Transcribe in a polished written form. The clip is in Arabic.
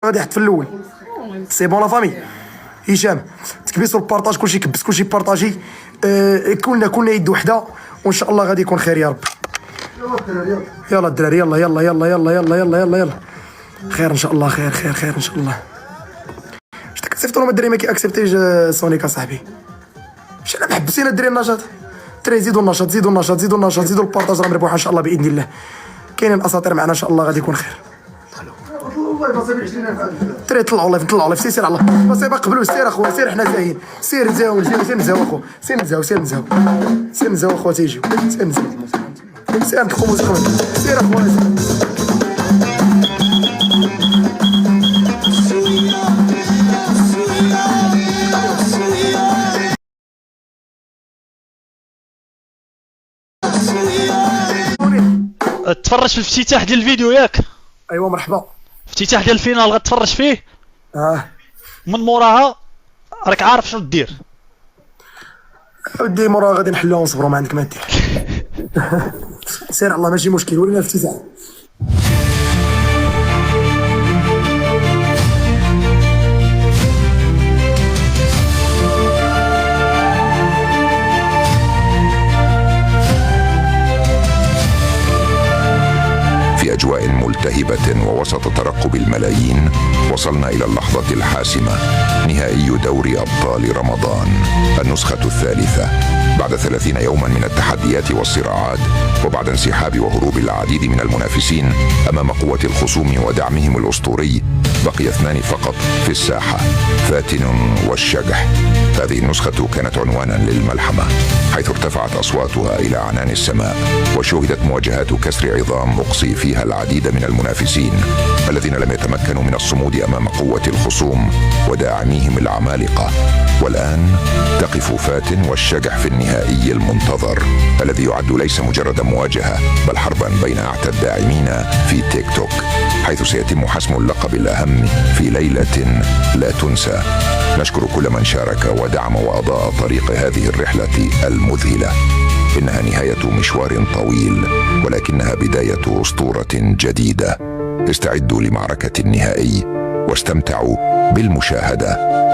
غادي يحط في الاول. سي بون لا فامي. هشام تكبيسوا البارطاج، كلشي يكبس كلشي بارطاجي. كلنا يد وحده وان شاء الله غادي يكون خير يا رب. يلا الدراري يلا يلا يلا يلا يلا يلا يلا يلا خير ان شاء الله. خير خير خير ان شاء الله. واش تكسبتوا ولا الدراري ما كيأكسبتيش سونيك اصاحبي؟ واش انا محبسين الدراري النشاط؟ الدراري زيدوا النشاط زيدوا النشاط زيدوا النشاط زيدوا البارطاج، راه مربوحه ان شاء الله باذن الله. كاينين اساطير معنا ان شاء الله غادي يكون خير. الدراري طلعوا لايف طلعوا لايف. سير على الله بس قبلوا. سير اخويا سير حنا زاهيين. سير نزاو سير نزاو اخو سير نزاو سير نزاو سير نزاو اخويا تيجيو. سير نزاو سير نطلقوا موسيقى. سير اخويا تفرج في الافتتاح ديال الفيديو ياك؟ ايوا مرحبا. افتتاح ديال الفينال غتفرج فيه من موراها راك عارف شنو دير. ودي مورا غادي نحلوها ونصبروا ما عندك ما دير. سير الله ماشي مشكل. ورينا الافتتاح. في أجواء ملتهبة ووسط ترقب الملايين وصلنا إلى اللحظة الحاسمة، نهائي دوري أبطال رمضان النسخة الثالثة. بعد 30 يوما من التحديات والصراعات، وبعد انسحاب وهروب العديد من المنافسين أمام قوة الخصوم ودعمهم الأسطوري، بقي اثنان فقط في الساحة، فاتن والشجح. هذه النسخة كانت عنوانا للملحمة، حيث ارتفعت أصواتها إلى عنان السماء، وشهدت مواجهات كسر عظام مقصي فيها العديد من المنافسين الذين لم يتمكنوا من الصمود أمام قوة الخصوم وداعميهم العمالقة. والآن تقف فاتن والشجح في النهائي المنتظر، الذي يعد ليس مجرد مواجهة بل حربا بين أعتى الداعمين في تيك توك، حيث سيتم حسم اللقب الأهم في ليلة لا تنسى. نشكر كل من شارك ودعم وأضاء طريق هذه الرحلة المذهلة. إنها نهاية مشوار طويل، ولكنها بداية أسطورة جديدة. استعدوا لمعركة النهائي واستمتعوا بالمشاهدة.